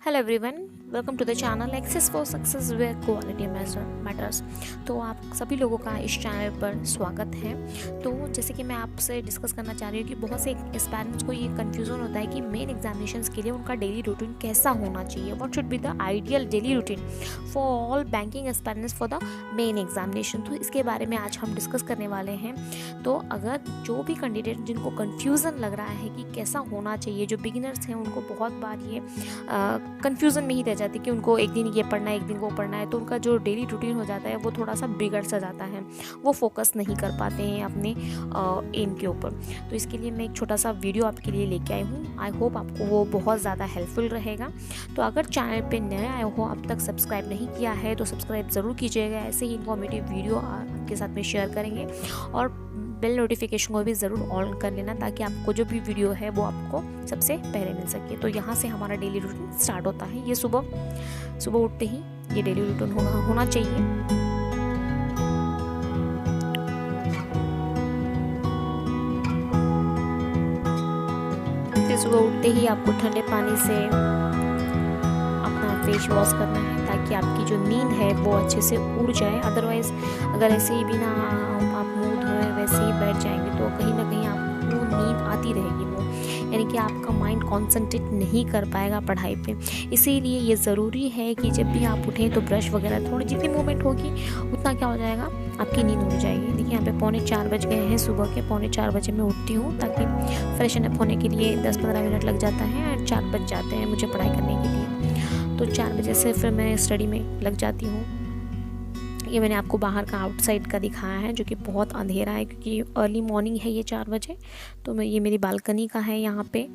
Hello everyone, welcome to the channel access for success where quality matters. तो आप सभी लोगों का इस चैनल पर स्वागत है। तो जैसे कि मैं आपसे डिस्कस करना चाह रही हूँ कि बहुत से एस्पायरेंट्स को ये कन्फ्यूज़न होता है कि मेन एग्जामिनेशंस के लिए उनका डेली रूटीन कैसा होना चाहिए, what should be the ideal daily routine for all banking aspirants for the main examination. तो इसके बारे में आज हम डिस्कस करने वाले हैं। तो अगर जो भी कैंडिडेट जिनको कन्फ्यूज़न लग रहा है कि कैसा होना चाहिए, जो बिगिनर्स हैं उनको बहुत बार ये कन्फ्यूज़न में ही रह जाती है कि उनको एक दिन ये पढ़ना है, एक दिन वो पढ़ना है, तो उनका जो डेली रूटीन हो जाता है वो थोड़ा सा बिगड़ सा जाता है, वो फोकस नहीं कर पाते हैं अपने एम के ऊपर। तो इसके लिए मैं एक छोटा सा वीडियो आपके लिए लेके आई हूँ। आई होप आपको वो बहुत ज़्यादा हेल्पफुल रहेगा। तो अगर चैनल पे नए आए हो, अब तक सब्सक्राइब नहीं किया है तो सब्सक्राइब ज़रूर कीजिएगा। ऐसे ही इन्फॉर्मेटिव वीडियो आपके साथ में शेयर करेंगे और बेल नोटिफिकेशन को भी ज़रूर ऑन कर लेना ताकि आपको जो भी वीडियो है वो आपको सबसे पहले मिल सके। तो यहाँ से हमारा डेली रूटीन स्टार्ट होता है। ये सुबह उठते ही ये डेली रूटीन होना चाहिए। फिर सुबह उठते ही आपको ठंडे पानी से अपना फेस वॉश करना है ताकि आपकी जो नींद है वो अच्छे से उड़ जाए। अदरवाइज़ अगर ऐसे ही बिना आप मुँह धोए वैसे ही बैठ जाएंगे तो कहीं ना कहीं आपको नींद आती रहेगी, वो यानी कि आपका माइंड कॉन्सेंट्रेट नहीं कर पाएगा पढ़ाई पे। इसीलिए ये ज़रूरी है कि जब भी आप उठें तो ब्रश वगैरह थोड़ी जितनी मूवमेंट होगी उतना क्या हो जाएगा, आपकी नींद उड़ जाएगी। देखिए यहाँ पे 3:45 बज गए हैं। सुबह के 3:45 बजे मैं उठती हूँ ताकि फ्रेशन अप होने के लिए 10-15 मिनट लग जाता है और 4 बज जाते हैं मुझे पढ़ाई करने के लिए। तो 4 बजे से फिर मैं स्टडी में लग जाती हूँ। ये मैंने आपको बाहर का आउटसाइड का दिखाया है जो कि बहुत अंधेरा है क्योंकि अर्ली मॉर्निंग है ये 4 बजे। तो ये मेरी बालकनी का है यहाँ पे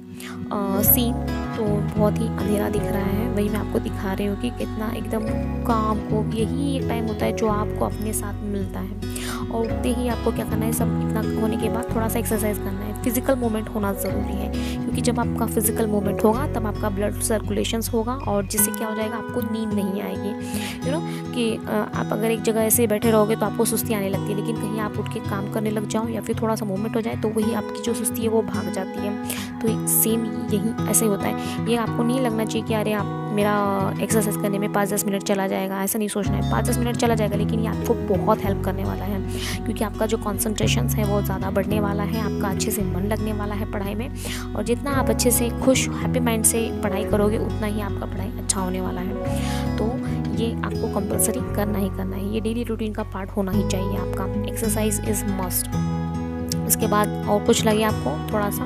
सीन, तो बहुत ही अंधेरा दिख रहा है। वही मैं आपको दिखा रही हूँ कि कितना एकदम काम को, यही एक टाइम होता है जो आपको अपने साथ मिलता है। और उठते ही आपको क्या करना है, सब इतना होने के बाद थोड़ा सा एक्सरसाइज करना है। फिजिकल मूवमेंट होना ज़रूरी है क्योंकि जब आपका फिजिकल मूवमेंट होगा तब आपका ब्लड सर्कुलेशंस होगा और जिससे क्या हो जाएगा, आपको नींद नहीं आएगी। कि आप अगर एक जगह ऐसे बैठे रहोगे तो आपको सुस्ती आने लगती है, लेकिन कहीं आप उठ के काम करने लग जाओ या फिर थोड़ा सा मूवमेंट हो जाए तो वही आपकी जो सुस्ती है वो भाग जाती है। तो सेम यही ऐसे होता है। ये आपको नहीं लगना चाहिए कि अरे आप मेरा एक्सरसाइज करने में 5-10 मिनट चला जाएगा, ऐसा नहीं सोचना है। 5-10 मिनट चला जाएगा लेकिन ये आपको बहुत हेल्प करने वाला है क्योंकि आपका जो कॉन्सेंट्रेशन है वो ज़्यादा बढ़ने वाला है, आपका अच्छे से मन लगने वाला है पढ़ाई में। और जितना आप अच्छे से खुश हैप्पी माइंड से पढ़ाई करोगे उतना ही आपका पढ़ाई अच्छा होने वाला है। तो ये आपको कंपलसरी करना ही करना है, ये डेली रूटीन का पार्ट होना ही चाहिए आपका। Exercise is must. उसके बाद और कुछ लगे आपको, थोड़ा सा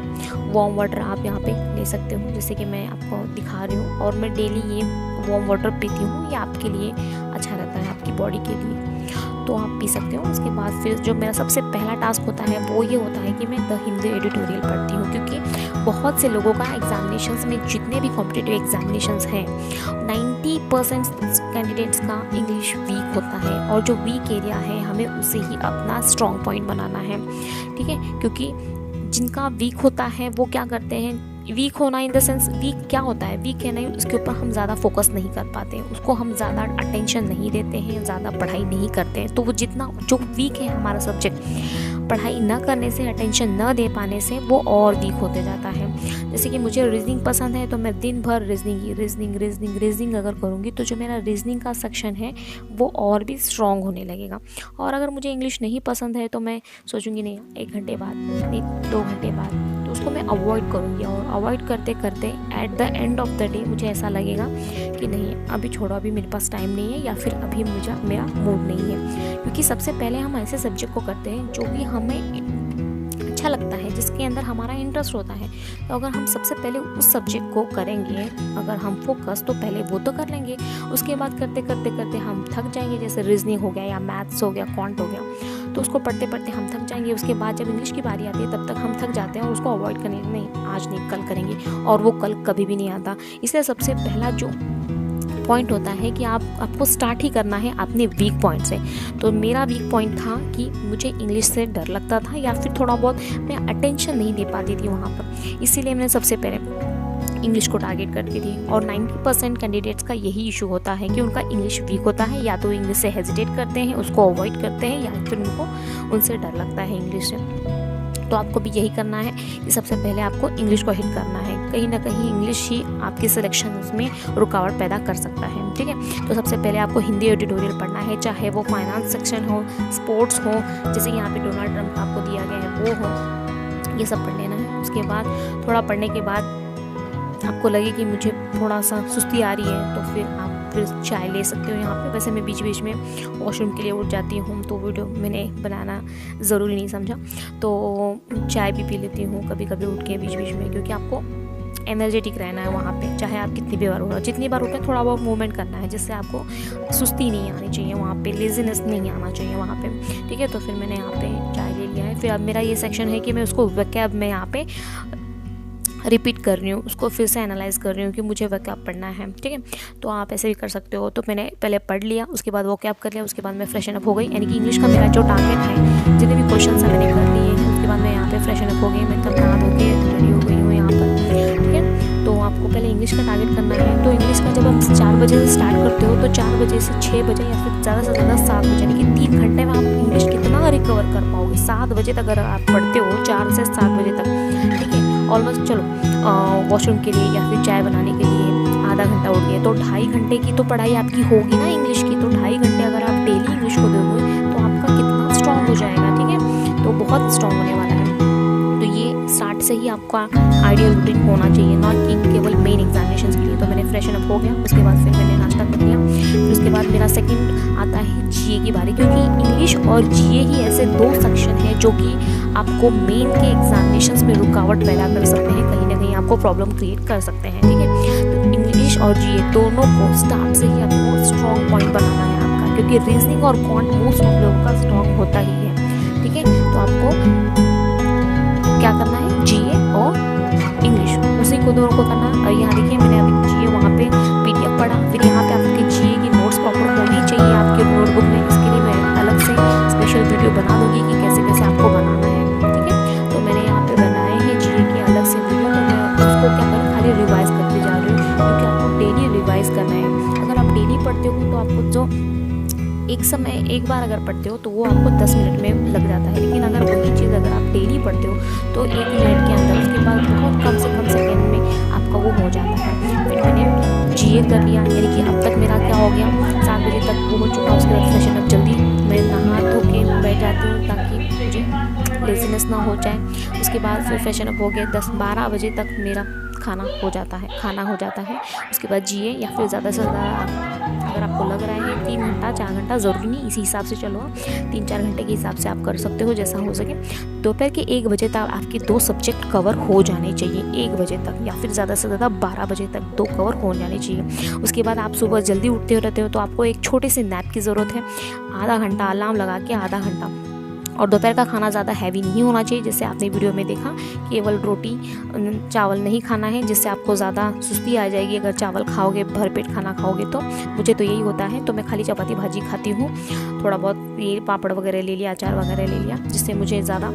वार्म वाटर आप यहाँ पे ले सकते हो, जैसे कि मैं आपको दिखा रही हूँ। और मैं डेली ये वार्म वाटर पीती हूँ, ये आपके लिए अच्छा रहता है, आपकी बॉडी के लिए, तो आप पी सकते हो। उसके बाद फिर जो मेरा सबसे पहला टास्क होता है वो ये होता है कि मैं द हिंदू एडिटोरियल पढ़ती हूँ क्योंकि बहुत से लोगों का एग्जामिनेशंस में, जितने भी कॉम्पिटिटिव एग्जामिनेशंस हैं, 90% कैंडिडेट्स का इंग्लिश वीक होता है और जो वीक एरिया है हमें उसे ही अपना स्ट्रॉन्ग पॉइंट बनाना है, ठीक है। क्योंकि जिनका वीक होता है वो क्या करते हैं, वीक होना इन द सेंस, वीक क्या होता है, वीक है नहीं, उसके ऊपर हम ज़्यादा फोकस नहीं कर पाते हैं, उसको हम ज़्यादा अटेंशन नहीं देते हैं, ज़्यादा पढ़ाई नहीं करते हैं। तो वो जितना जो वीक है हमारा सब्जेक्ट, पढ़ाई न करने से, अटेंशन न दे पाने से वो और वीक होते जाता है। जैसे कि मुझे रीजनिंग पसंद है तो मैं दिन भर रीजनिंग अगर करूँगी तो जो मेरा रीजनिंग का सेक्शन है वो और भी स्ट्रॉन्ग होने लगेगा। और अगर मुझे इंग्लिश नहीं पसंद है तो मैं सोचूंगी नहीं 1 घंटे बाद, नहीं 2 घंटे बाद, तो उसको मैं अवॉइड करूँगी। और अवॉइड करते करते at the end of the day मुझे ऐसा लगेगा कि नहीं अभी छोड़ो, अभी मेरे पास टाइम नहीं है या फिर अभी मेरा मूड नहीं है। क्योंकि सबसे पहले हम ऐसे सब्जेक्ट को करते हैं जो भी हमें अच्छा लगता है, जिसके अंदर हमारा इंटरेस्ट होता है। तो अगर हम सबसे पहले उस सब्जेक्ट को करेंगे, अगर हम फोकस, तो पहले वो तो कर लेंगे। उसके बाद करते करते हम थक जाएंगे, जैसे रीजनिंग हो गया या मैथ्स हो गया, क्वांट हो गया, तो उसको पढ़ते पढ़ते हम थक जाएंगे। उसके बाद जब इंग्लिश की बारी आती है तब तक हम थक जाते हैं और उसको अवॉइड करने, नहीं आज नहीं कल करेंगे, और वो कल कभी भी नहीं आता। इसलिए सबसे पहला जो पॉइंट होता है कि आपको स्टार्ट ही करना है अपने वीक पॉइंट से। तो मेरा वीक पॉइंट था कि मुझे इंग्लिश से डर लगता था या फिर थोड़ा बहुत मैं अटेंशन नहीं दे पाती थी वहाँ पर, इसीलिए मैंने सबसे पहले इंग्लिश को टारगेट करती थी। और 90% कैंडिडेट्स का यही इशू होता है कि उनका इंग्लिश वीक होता है, या तो इंग्लिश से हेजिटेट करते हैं, उसको अवॉइड करते हैं, या फिर उनसे डर लगता है इंग्लिश से। तो आपको भी यही करना है कि सबसे पहले आपको इंग्लिश को हिट करना है। कहीं ना कहीं इंग्लिश ही आपके सिलेक्शन में रुकावट पैदा कर सकता है, ठीक है। तो सबसे पहले आपको हिंदी एडिटोरियल पढ़ना है, चाहे वो फाइनेंस सेक्शन हो, स्पोर्ट्स हो, जैसे यहाँ पे डोनाल्ड ट्रंप का आपको दिया गया है वो हो, ये सब पढ़ लेना है। उसके बाद थोड़ा पढ़ने के बाद आपको लगे कि मुझे थोड़ा सा सुस्ती आ रही है तो फिर आप फिर चाय ले सकते हो यहाँ पे। वैसे मैं बीच बीच में वॉशरूम के लिए उठ जाती हूँ तो वीडियो मैंने बनाना ज़रूरी नहीं समझा, तो चाय भी पी लेती हूँ कभी कभी उठ के बीच बीच में, क्योंकि आपको एनर्जेटिक रहना है वहाँ पे, चाहे आप कितनी भी बार उठो, जितनी बार उठे थोड़ा बहुत मूवमेंट करना है, जिससे आपको सुस्ती नहीं आनी चाहिए वहाँ पे, लेजीनेस नहीं आना चाहिए वहाँ पे, ठीक है। तो फिर मैंने यहाँ पे चाय ले लिया है। फिर अब मेरा ये सेक्शन है कि मैं उसको वैकैब में यहाँ पे रिपीट कर रही हूँ, उसको फिर से एनालाइज कर रही हूँ कि मुझे वैकैब पढ़ना है, ठीक है। तो आप ऐसे भी कर सकते हो। तो मैंने पहले पढ़ लिया, उसके बाद वैकैब कर लिया, उसके बाद मैं फ्रेशन अप हो गई, यानी कि इंग्लिश का मेरा जो टारगेट है, जितने भी क्वेश्चन है मैंने कर लिए हैं। उसके बाद मैं यहाँ पे फ्रेशन अप हो गई, मैं तब नहा धो के रेडी हो गई हूँ यहाँ पर, ठीक है। तो आपको पहले इंग्लिश का टारगेट करना है। तो इंग्लिश का जब हम 4 बजे से स्टार्ट करते हो तो 4 बजे से 6 बजे या फिर ज़्यादा से ज़्यादा 7 बजे, यानी कि 3 घंटे में आप इंग्लिश कितना रिकवर कर पाओगे। 7 बजे तक अगर आप पढ़ते हो, 4 से 7 बजे तक, ठीक है। ऑलमोस्ट चलो वॉशरूम के लिए या फिर चाय बनाने के लिए आधा घंटा उठ गया, तो 2.5 घंटे की तो पढ़ाई आपकी होगी ना इंग्लिश की। तो 2.5 घंटे अगर आप डेली इंग्लिश को दोगे तो आपका कितना स्ट्रॉन्ग हो जाएगा, ठीक है। तो बहुत स्ट्रॉन्ग होने वाला है। तो ये स्टार्ट से ही आपका आइडियल रूटीन होना चाहिए, नॉट कि केवल मेन एग्जामिनेशन के लिए। तो मैंने फ्रेशन अप हो गया, उसके बाद फिर मैंने नाश्ता कर लिया। फिर उसके बाद मेरा सेकंड आता है जीए की बारी, क्योंकि इंग्लिश और जीए ही ऐसे 2 सेक्शन हैं जो कि आपको मेन के एग्जामिनेशंस में रुकावट पैदा कर सकते हैं, कहीं ना कहीं आपको प्रॉब्लम क्रिएट कर सकते हैं, ठीक है। तो इंग्लिश और जीए दोनों को स्टार्ट से ही आपको स्ट्रॉन्ग पॉइंट बनाना है आपका, क्योंकि रीजनिंग और क्वांट मोस्ट ऑफ लोगों का स्ट्रॉन्ग होता ही है, ठीक है। तो आपको क्या करना है, जीए और इंग्लिश, उसी को दोनों को करना है। और यहाँ देखिए मैंने अभी जीए वहाँ पे पीडीएफ पढ़ा, फिर यहाँ पे आपके जीए की नोट्स प्रॉपर होनी चाहिए आपके नोटबुक में। इसके लिए मैं अलग से स्पेशल वीडियो बना दूँगी कि कैसे कैसे आपको बनाना है, ठीक है। तो मैंने यहाँ पे बनाए हैं जीए की अलग से वीडियो, तो मैं उसको क्या करूँ, खाली रिवाइज करते जा रही हूँ, क्योंकि आपको डेली रिवाइज करना है। अगर आप डेली पढ़ते हो तो आपको जो एक बार अगर पढ़ते हो तो वो आपको 10 मिनट में लग जाता है, लेकिन अगर वही चीज़ अगर आप डेली पढ़ते हो तो 1 मिनट के अंदर, उसके बाद बहुत कम से कम सेकेंड में आपका वो हो जाता है। फिर मैंने जीए कर लिया, यानी कि अब तक मेरा क्या हो गया, 7 बजे तक वो हो चुका। उसके बाद फ्रेशन अप जल्दी मैं नहा धो के बैठ जाती हूँ ताकि मुझे लेजीनेस ना हो जाए। उसके बाद फिर फ्रेशन अप हो गया, 10-12 बजे तक मेरा खाना हो जाता है। उसके बाद जीए या फिर ज़्यादा से ज़्यादा अगर आपको लग रहा है 3 घंटा 4 घंटा, ज़रूरी नहीं, इसी हिसाब से चलो आप 3-4 घंटे के हिसाब से आप कर सकते हो, जैसा हो सके। दोपहर के 1 बजे तक आपके 2 सब्जेक्ट कवर हो जाने चाहिए, 1 बजे तक, या फिर ज़्यादा से ज़्यादा 12 बजे तक 2 कवर हो जाने चाहिए। उसके बाद आप सुबह जल्दी उठते रहते हो तो आपको एक छोटे से नैप की ज़रूरत है, आधा घंटा अलार्म लगा के आधा घंटा। और दोपहर का खाना ज़्यादा हैवी नहीं होना चाहिए, जैसे आपने वीडियो में देखा, केवल रोटी चावल नहीं खाना है, जिससे आपको ज़्यादा सुस्ती आ जाएगी अगर चावल खाओगे, भरपेट खाना खाओगे तो। मुझे तो यही होता है, तो मैं खाली चपाती भाजी खाती हूँ, थोड़ा बहुत ये पापड़ वगैरह ले लिया, अचार वगैरह ले लिया, जिससे मुझे ज़्यादा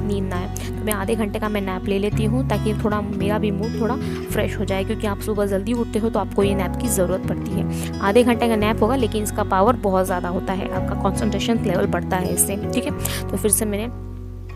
नींद ना आए। तो मैं आधे घंटे का मैं नैप ले लेती हूँ ताकि थोड़ा मेरा भी मूड थोड़ा फ्रेश हो जाए, क्योंकि आप सुबह जल्दी उठते हो तो आपको ये नैप की ज़रूरत पड़ती है। आधे घंटे का नैप होगा, लेकिन इसका पावर बहुत ज़्यादा होता है, आपका कॉन्सेंट्रेशन लेवल बढ़ता है इससे, ठीक है। तो फिर से मैंने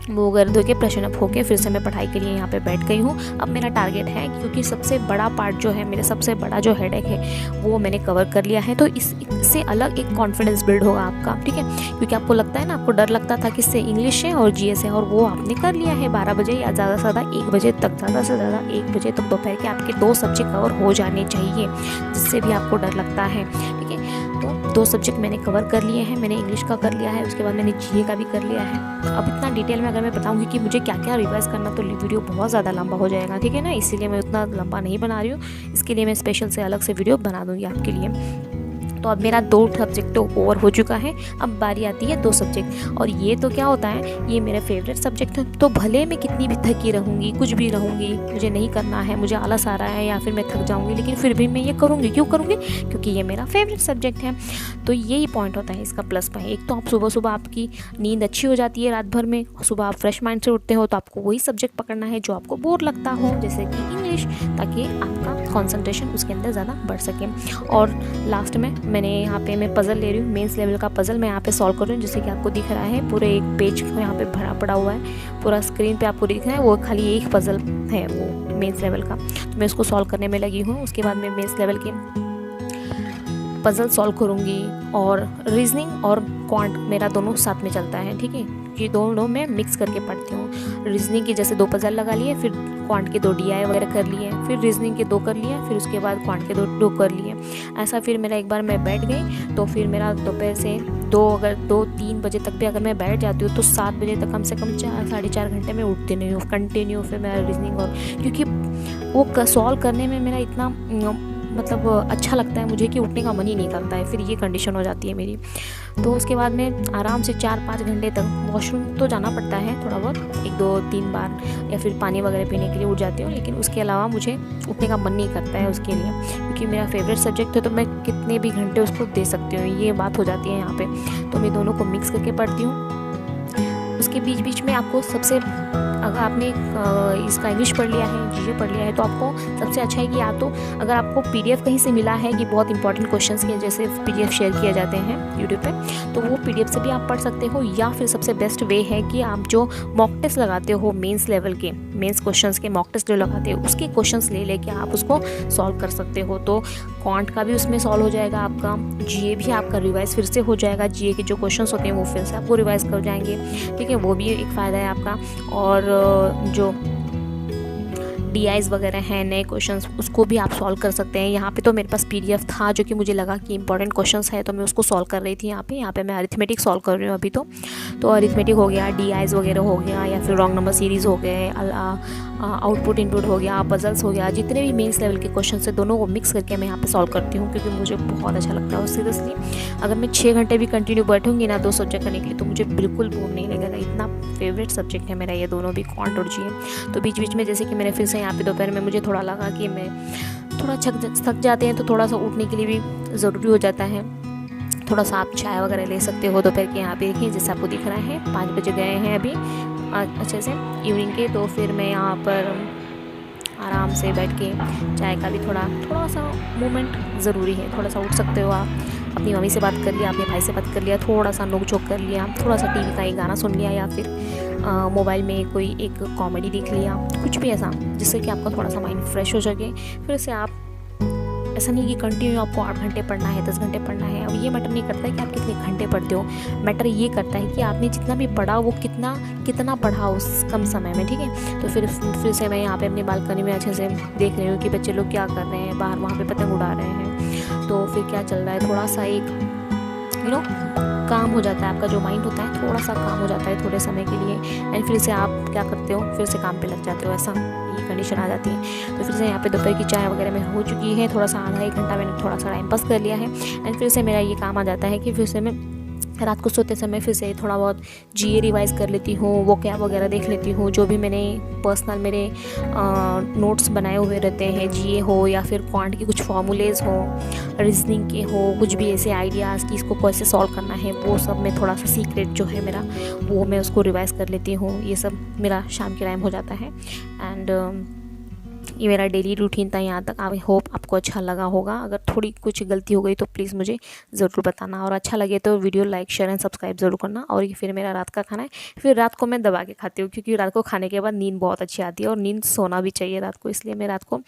मुँह वगैरह धो के फ्रेशन अप होके फिर से मैं पढ़ाई के लिए यहाँ पे बैठ गई हूँ। अब मेरा टारगेट है, क्योंकि सबसे बड़ा पार्ट जो है, मेरा सबसे बड़ा जो हेडेक है वो मैंने कवर कर लिया है, तो इससे अलग एक कॉन्फिडेंस बिल्ड होगा आपका, ठीक है। क्योंकि आपको लगता है ना, आपको डर लगता था कि इससे इंग्लिश है और जीएस है, और वो आपने कर लिया है 12 बजे या ज़्यादा से ज़्यादा 1 बजे तक, ज़्यादा से ज़्यादा 1 बजे तक दोपहर के आपके 2 सब्जेक्ट कवर हो जाने चाहिए, जिससे भी आपको डर लगता है, ठीक है। तो 2 सब्जेक्ट मैंने कवर कर लिए हैं, मैंने इंग्लिश का कर लिया है, उसके बाद मैंने जीए का भी कर लिया है। अब इतना डिटेल में अगर मैं बताऊंगी कि मुझे क्या क्या रिवाइज करना, तो वीडियो बहुत ज़्यादा लंबा हो जाएगा, ठीक है ना। इसीलिए मैं उतना लंबा नहीं बना रही हूँ, इसके लिए मैं स्पेशल से अलग से वीडियो बना दूँगी आपके लिए। तो अब मेरा 2 सब्जेक्ट तो ओवर हो चुका है, अब बारी आती है 2 सब्जेक्ट। और ये तो क्या होता है, ये मेरे फेवरेट सब्जेक्ट है, तो भले मैं कितनी भी थकी रहूँगी, कुछ भी रहूँगी, मुझे नहीं करना है, मुझे आलस आ रहा है या फिर मैं थक जाऊँगी, लेकिन फिर भी मैं ये करूँगी। क्यों करूँगी? क्योंकि ये मेरा फेवरेट सब्जेक्ट है। तो यही पॉइंट होता है इसका प्लस पॉइंट। एक तो आप सुबह सुबह आपकी नींद अच्छी हो जाती है रात भर में, सुबह आप फ्रेश माइंड से उठते हो, तो आपको वही सब्जेक्ट पकड़ना है जो आपको बोर लगता हो, जैसे कि इंग्लिश, ताकि आपका कॉन्सेंट्रेशन उसके अंदर ज़्यादा बढ़ सके। और लास्ट में मैंने यहाँ पे मैं पज़ल ले रही हूँ, मेंस लेवल का पज़ल मैं यहाँ पे सॉल्व कर रही हूँ। जैसे कि आपको दिख रहा है पूरे एक पेज यहाँ पे भरा पड़ा हुआ है, पूरा स्क्रीन पे आपको दिख रहा है, वो खाली एक पज़ल है वो मेंस लेवल का। तो मैं उसको सॉल्व करने में लगी हूँ। उसके बाद मैं मेंस लेवल के पज़ल सॉल्व करूँगी, और रीजनिंग और क्वांट मेरा दोनों साथ में चलता है, ठीक है, कि दोनों मैं मिक्स करके पढ़ती हूँ। रीजनिंग की जैसे 2 पज़ल लगा लिए, फिर क्वांट के 2 DI वगैरह कर लिए, फिर रीजनिंग के 2 कर लिए, फिर उसके बाद क्वांट के 2 कर लिए। ऐसा फिर मेरा एक बार मैं बैठ गई तो फिर मेरा दोपहर से 2-3 बजे तक भी अगर मैं बैठ जाती हूँ तो 7 बजे तक कम से कम 4-4.5 घंटे में उठती नहीं हूँ कंटिन्यू। फिर मेरा रीजनिंग, और क्योंकि वो सॉल्व करने में मेरा इतना मतलब अच्छा लगता है मुझे कि उठने का मन ही नहीं करता है, फिर ये कंडीशन हो जाती है मेरी। तो उसके बाद में आराम से 4-5 घंटे तक वॉशरूम तो जाना पड़ता है थोड़ा बहुत, 1-2-3 बार, या फिर पानी वगैरह पीने के लिए उठ जाती हूँ, लेकिन उसके अलावा मुझे उठने का मन नहीं करता है उसके लिए, क्योंकि मेरा फेवरेट सब्जेक्ट है तो मैं कितने भी घंटे उसको दे सकती हूँ, ये बात हो जाती है यहाँ पर। तो मैं दोनों को मिक्स करके पढ़ती हूँ। उसके बीच बीच में आपको सबसे, अगर आपने इसका इंग्लिश पढ़ लिया है, जीके पढ़ लिया है, तो आपको सबसे अच्छा है कि या तो अगर आपको PDF कहीं से मिला है कि बहुत इंपॉर्टेंट क्वेश्चंस के जैसे PDF शेयर किए जाते हैं यूट्यूब पे, तो वो PDF से भी आप पढ़ सकते हो, या फिर सबसे बेस्ट वे है कि आप जो मॉक टेस्ट लगाते हो मेंस लेवल के, मेंस क्वेश्चंस के मॉक टेस्ट जो लगाते हो उसके क्वेश्चंस ले लेके आप उसको सॉल्व कर सकते हो। तो क्वांट का भी उसमें सॉल्व हो जाएगा आपका, GA भी आपका रिवाइज फिर से हो जाएगा, GA के जो क्वेश्चंस होते हैं वो फिर से आपको रिवाइज कर जाएंगे, ठीक है, वो भी एक फ़ायदा है आपका। और जो DIs वगैरह हैं नए क्वेश्चंस, उसको भी आप सॉल्व कर सकते हैं। यहाँ पे तो मेरे पास PDF था जो कि मुझे लगा कि इंपॉर्टेंट क्वेश्चंस है, तो मैं उसको सॉल्व कर रही थी। यहाँ पे मैं अरिथमेटिक सॉल्व कर रही हूँ अभी तो अरिथमेटिक हो गया, DIs वगैरह हो गया, या फिर रॉन्ग नंबर सीरीज़ हो गए, आउटपुट इनपुट हो गया, पजल्स हो गया, जितने भी मेंस लेवल के क्वेश्चन है दोनों को मिक्स करके मैं यहाँ पे सॉल्व करती हूँ, क्योंकि मुझे बहुत अच्छा लगता है। सीरियसली अगर मैं 6 घंटे भी कंटिन्यू बैठूंगी ना 2 सब्जेक्ट करने के लिए तो मुझे बिल्कुल बोर नहीं लगेगा, इतना फेवरेट सब्जेक्ट है मेरा ये दोनों भी, क्वांट और GA। तो बीच बीच में जैसे कि मैंने फिर से यहाँ पे दोपहर में मुझे थोड़ा लगा कि मैं थोड़ा थक जाते हैं, तो थोड़ा सा उठने के लिए भी ज़रूरी हो जाता है, थोड़ा सा आप चाय वगैरह ले सकते हो। दोपहर के यहाँ पे देखिए जैसे आपको दिख रहा है 5 बजे गए हैं अभी अच्छे से इवनिंग के, तो फिर मैं यहाँ पर आराम से बैठ के चाय का भी थोड़ा सा मूवमेंट ज़रूरी है। थोड़ा सा उठ सकते हो आप, अपनी मम्मी से बात कर लिया, अपने भाई से बात कर लिया, थोड़ा सा नोक झोंक कर लिया, थोड़ा सा TV का एक गाना सुन लिया, या फिर मोबाइल में कोई एक कॉमेडी देख लिया, कुछ भी ऐसा जिससे कि आपका थोड़ा सा माइंड फ्रेश हो सके। फिर से आप, ऐसा नहीं कि कंटिन्यू आपको 8 घंटे पढ़ना है, 10 घंटे पढ़ना है, अब ये मैटर नहीं करता है कि आप कितने घंटे पढ़ते हो, मैटर ये करता है कि आपने जितना भी पढ़ा वो कितना पढ़ा उस कम समय में, ठीक है। तो फिर से मैं यहाँ पे अपनी बालकनी में अच्छे से देख रही हूँ कि बच्चे लोग क्या कर रहे हैं, बाहर वहाँ पे पतंग उड़ा रहे हैं, तो फिर क्या चल रहा है, थोड़ा सा एक काम हो जाता है, आपका जो माइंड होता है थोड़ा सा काम हो जाता है थोड़े समय के लिए, एंड फिर से आप क्या करते हो, फिर से काम पे लग जाते हो, ऐसा ये कंडीशन आ जाती है। तो फिर से यहाँ पे दोपहर की चाय वगैरह में हो चुकी है, थोड़ा सा आधा 1 घंटा मैंने थोड़ा सा टाइम पास कर लिया है, एंड फिर से मेरा ये काम आ जाता है कि फिर से मैं रात को सोते समय फिर से थोड़ा बहुत GA रिवाइज़ कर लेती हूँ, वो क्या वगैरह देख लेती हूँ, जो भी मैंने पर्सनल मेरे नोट्स बनाए हुए रहते हैं, GA हो या फिर क्वांट के कुछ फॉर्मूलेज़ हो, रीजनिंग के हो, कुछ भी ऐसे आइडियाज़ कि इसको कैसे सॉल्व करना है, वो सब मैं थोड़ा सा सीक्रेट जो है मेरा वो मैं उसको रिवाइज़ कर लेती हूँ। ये सब मेरा शाम के टाइम हो जाता है, एंड ये मेरा डेली रूटीन था यहाँ तक। आई होप आपको अच्छा लगा होगा। अगर थोड़ी कुछ गलती हो गई तो प्लीज़ मुझे ज़रूर बताना, और अच्छा लगे तो video like share and subscribe ज़रूर करना। और ये फिर मेरा रात का खाना है, फिर रात को मैं दबा के खाती हूँ, क्योंकि रात को खाने के बाद नींद बहुत अच्छी आती है, और नींद सोना भी चाहिए रात को, इसलिए मैं रात को